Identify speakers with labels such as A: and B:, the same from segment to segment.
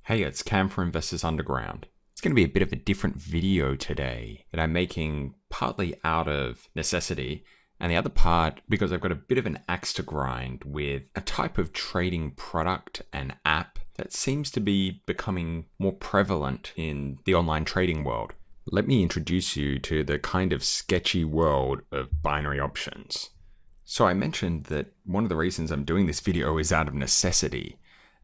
A: Hey, it's Cam for Investors Underground. It's going to be a bit of a different video today that I'm making partly out of necessity and the other part because I've got a bit of an axe to grind with a type of trading product and app that seems to be becoming more prevalent in the online trading world. Let me introduce you to the kind of sketchy world of binary options. So I mentioned that one of the reasons I'm doing this video is out of necessity.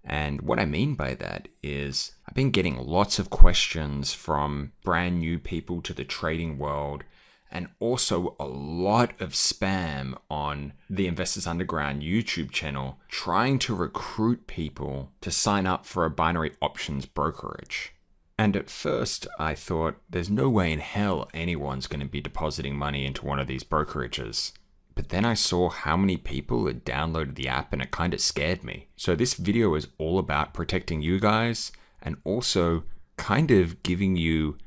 A: And what I mean by that is I've been getting lots of questions from brand new people to the trading world and also a lot of spam on the Investors Underground YouTube channel trying to recruit people to sign up for a binary options brokerage. And at first I thought there's no way in hell anyone's going to be depositing money into one of these brokerages. But then I saw how many people had downloaded the app and it kind of scared me. So this video is all about protecting you guys and also kind of giving you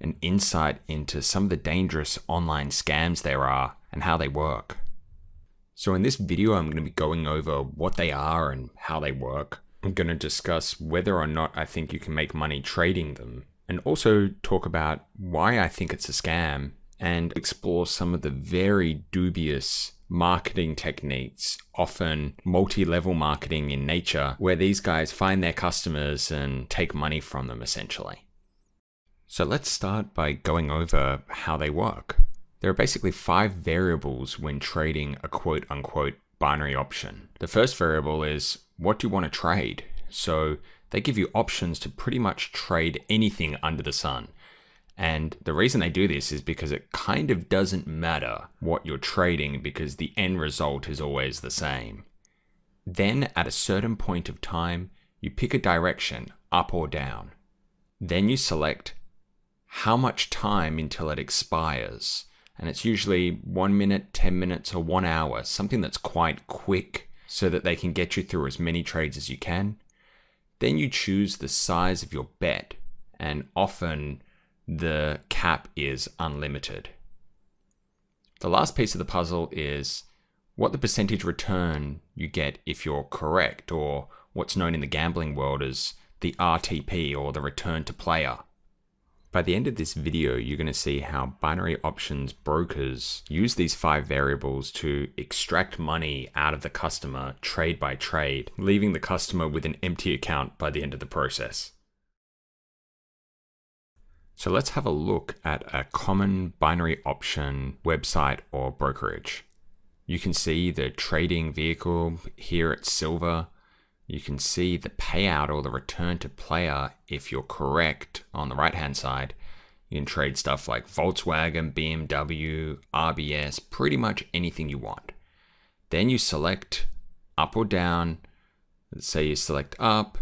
A: an insight into some of the dangerous online scams there are and how they work. So in this video, I'm going to be going over what they are and how they work. I'm going to discuss whether or not I think you can make money trading them and also talk about why I think it's a scam and explore some of the very dubious marketing techniques, often multi-level marketing in nature, where these guys find their customers and take money from them essentially. So let's start by going over how they work. There are basically 5 variables when trading a quote-unquote binary option. The first variable is what do you want to trade? So they give you options to pretty much trade anything under the sun. And the reason they do this is because it kind of doesn't matter what you're trading because the end result is always the same. Then at a certain point of time, you pick a direction, up or down. Then you select how much time until it expires. And it's usually 1 minute, 10 minutes, or 1 hour, something that's quite quick so that they can get you through as many trades as you can. Then you choose the size of your bet, and often the cap is unlimited. The last piece of the puzzle is what the percentage return you get if you're correct, or what's known in the gambling world as the RTP, or the return to player. By the end of this video, you're going to see how binary options brokers use these 5 variables to extract money out of the customer trade by trade, leaving the customer with an empty account by the end of the process. So let's have a look at a common binary option website or brokerage. You can see the trading vehicle here at silver. You can see the payout or the return to player if you're correct on the right hand side. You can trade stuff like Volkswagen, BMW, RBS, pretty much anything you want. Then you select up or down. Let's say you select up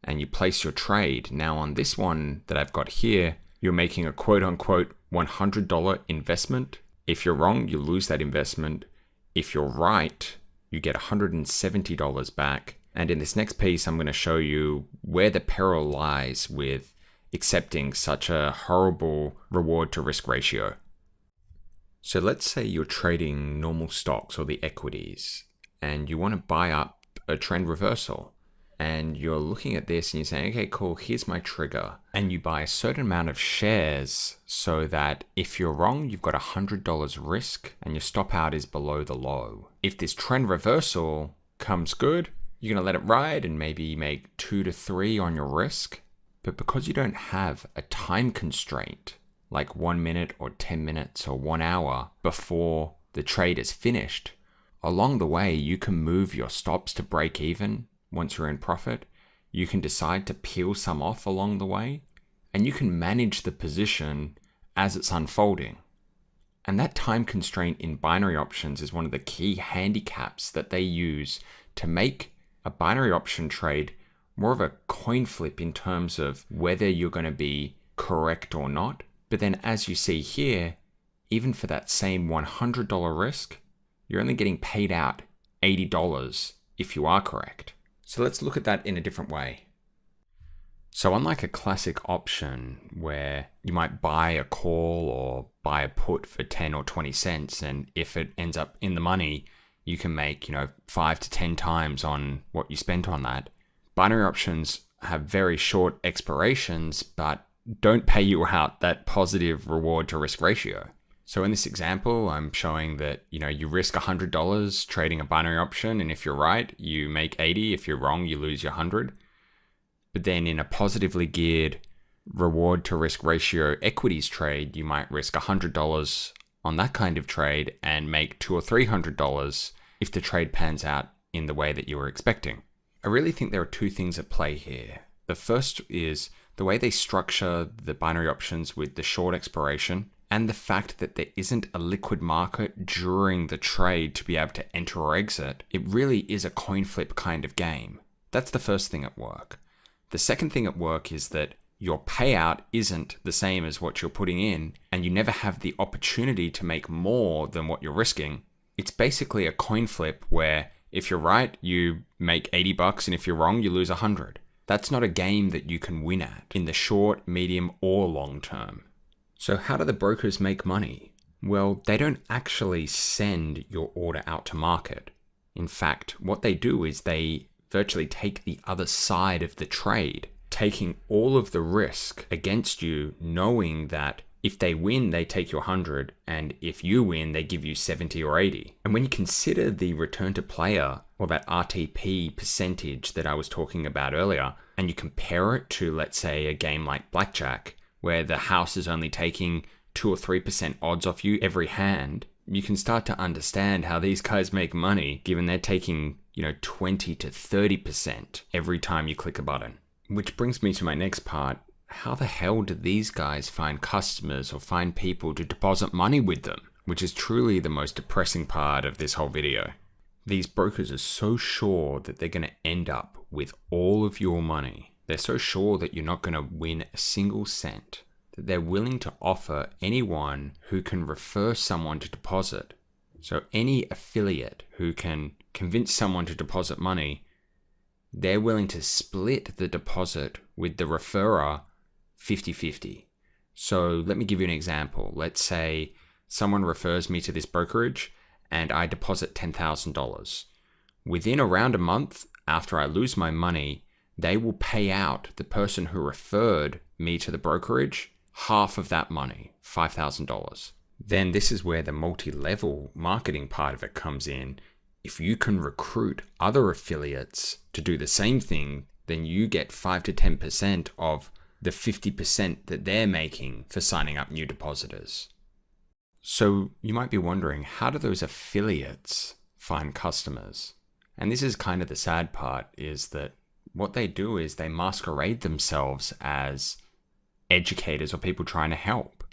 A: and you place your trade. Now on this one that I've got here, you're making a quote-unquote $100 investment. If you're wrong, you lose that investment. If you're right, you get $170 back. And in this next piece, I'm going to show you where the peril lies with accepting such a horrible reward to risk ratio. So let's say you're trading normal stocks or the equities, and you want to buy up a trend reversal. And you're looking at this and you're saying, okay, cool, here's my trigger. And you buy a certain amount of shares so that if you're wrong, you've got $100 risk and your stop out is below the low. If this trend reversal comes good, you're going to let it ride and maybe make 2 to 3 on your risk. But because you don't have a time constraint, like 1 minute or 10 minutes or 1 hour before the trade is finished, along the way, you can move your stops to break even. Once you're in profit, you can decide to peel some off along the way, and you can manage the position as it's unfolding. And that time constraint in binary options is one of the key handicaps that they use to make a binary option trade more of a coin flip in terms of whether you're going to be correct or not. But then as you see here, even for that same $100 risk, you're only getting paid out $80 if you are correct. So let's look at that in a different way. So unlike a classic option where you might buy a call or buy a put for 10 or 20 cents, and if it ends up in the money, you can make, 5 to 10 times on what you spent on that. Binary options have very short expirations, but don't pay you out that positive reward to risk ratio. So in this example, I'm showing that, you risk $100 trading a binary option. And if you're right, you make 80. If you're wrong, you lose your 100. But then in a positively geared reward to risk ratio equities trade, you might risk $100 on that kind of trade and make $200 or $300 if the trade pans out in the way that you were expecting. I really think there are two things at play here. The first is the way they structure the binary options with the short expiration and the fact that there isn't a liquid market during the trade to be able to enter or exit. It really is a coin flip kind of game. That's the first thing at work. The second thing at work is that your payout isn't the same as what you're putting in, and you never have the opportunity to make more than what you're risking. It's basically a coin flip where if you're right, you make $80, and if you're wrong, you lose 100. That's not a game that you can win at in the short, medium, or long term. So how do the brokers make money? Well, they don't actually send your order out to market. In fact, what they do is they virtually take the other side of the trade, taking all of the risk against you, knowing that if they win, they take your 100, and if you win, they give you 70 or 80. And when you consider the return to player, or that RTP percentage that I was talking about earlier, and you compare it to, let's say, a game like Blackjack, where the house is only taking 2 or 3% odds off you every hand, you can start to understand how these guys make money, given they're taking, 20 to 30% every time you click a button. Which brings me to my next part. How the hell do these guys find customers or find people to deposit money with them? Which is truly the most depressing part of this whole video. These brokers are so sure that they're going to end up with all of your money. They're so sure that you're not going to win a single cent, that they're willing to offer anyone who can refer someone to deposit. So any affiliate who can convince someone to deposit money, they're willing to split the deposit with the referrer 50-50. So let me give you an example. Let's say someone refers me to this brokerage and I deposit $10,000. Within around a month after I lose my money, they will pay out the person who referred me to the brokerage half of that money, $5,000. Then this is where the multi-level marketing part of it comes in. If you can recruit other affiliates to do the same thing, then you get 5 to 10% of the 50% that they're making for signing up new depositors. So you might be wondering, how do those affiliates find customers? And this is kind of the sad part, is that what they do is they masquerade themselves as educators or people trying to help.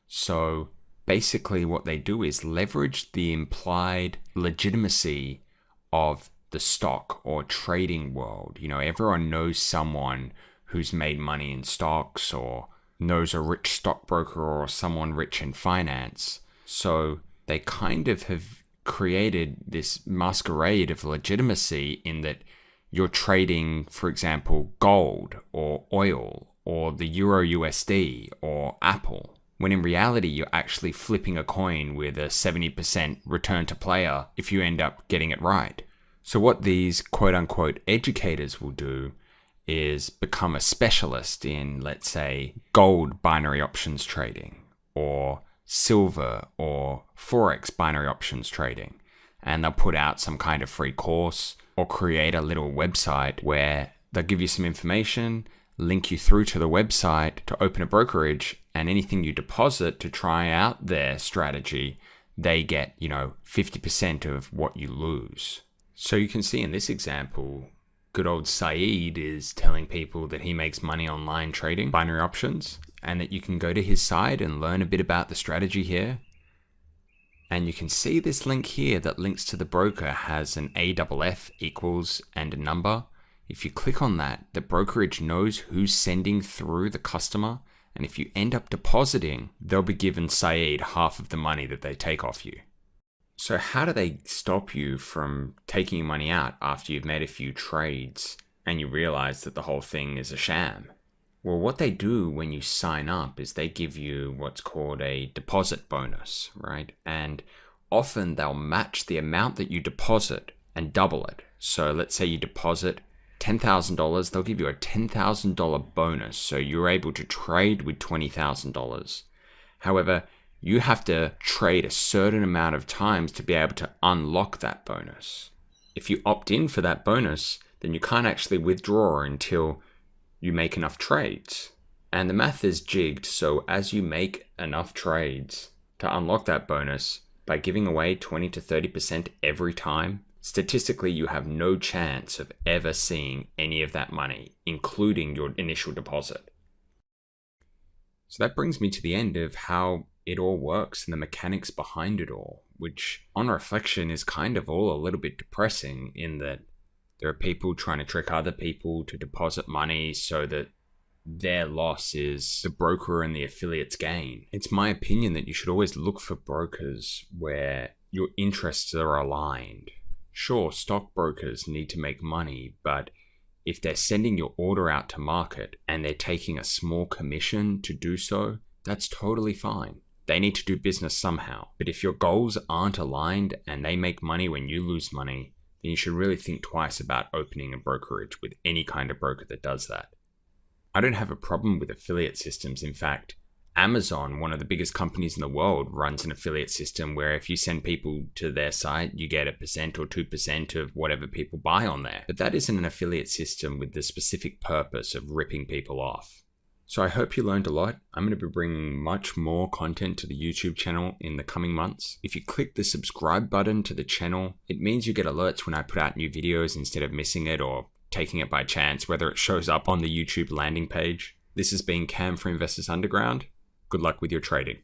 A: So basically what they do is leverage the implied legitimacy of the stock or trading world. Everyone knows someone who's made money in stocks, or knows a rich stockbroker or someone rich in finance. So they kind of have created this masquerade of legitimacy in that you're trading, for example, gold or oil or the Euro USD or Apple, when in reality you're actually flipping a coin with a 70% return to player if you end up getting it right. So what these quote-unquote educators will do is become a specialist in, let's say, gold binary options trading or silver or forex binary options trading, and they'll put out some kind of free course or create a little website where they'll give you some information, link you through to the website to open a brokerage, and anything you deposit to try out their strategy, they get 50% of what you lose. So you can see in this example, good old Saeed is telling people that he makes money online trading binary options, and that you can go to his site and learn a bit about the strategy here. And you can see this link here that links to the broker has an AFF equals and a number. If you click on that, the brokerage knows who's sending through the customer, and if you end up depositing, they'll be given Saeed half of the money that they take off you. So how do they stop you from taking your money out after you've made a few trades and you realize that the whole thing is a sham? Well, what they do when you sign up is they give you what's called a deposit bonus, right? And often they'll match the amount that you deposit and double it. So let's say you deposit $10,000, they'll give you a $10,000 bonus, so you're able to trade with $20,000. However, you have to trade a certain amount of times to be able to unlock that bonus. If you opt in for that bonus, then you can't actually withdraw until you make enough trades. And the math is jigged, so as you make enough trades to unlock that bonus, by giving away 20 to 30% every time, statistically you have no chance of ever seeing any of that money, including your initial deposit. So that brings me to the end of how it all works and the mechanics behind it all, which on reflection is kind of all a little bit depressing in that there are people trying to trick other people to deposit money so that their loss is the broker and the affiliate's gain. It's my opinion that you should always look for brokers where your interests are aligned. Sure, stockbrokers need to make money, but if they're sending your order out to market and they're taking a small commission to do so, that's totally fine. They need to do business somehow. But if your goals aren't aligned and they make money when you lose money, then you should really think twice about opening a brokerage with any kind of broker that does that. I don't have a problem with affiliate systems. In fact, Amazon, one of the biggest companies in the world, runs an affiliate system where if you send people to their site, you get 1% or 2% of whatever people buy on there. But that isn't an affiliate system with the specific purpose of ripping people off. So I hope you learned a lot. I'm going to be bringing much more content to the YouTube channel in the coming months. If you click the subscribe button to the channel, it means you get alerts when I put out new videos instead of missing it or taking it by chance, whether it shows up on the YouTube landing page. This has been Cam for Investors Underground. Good luck with your trading.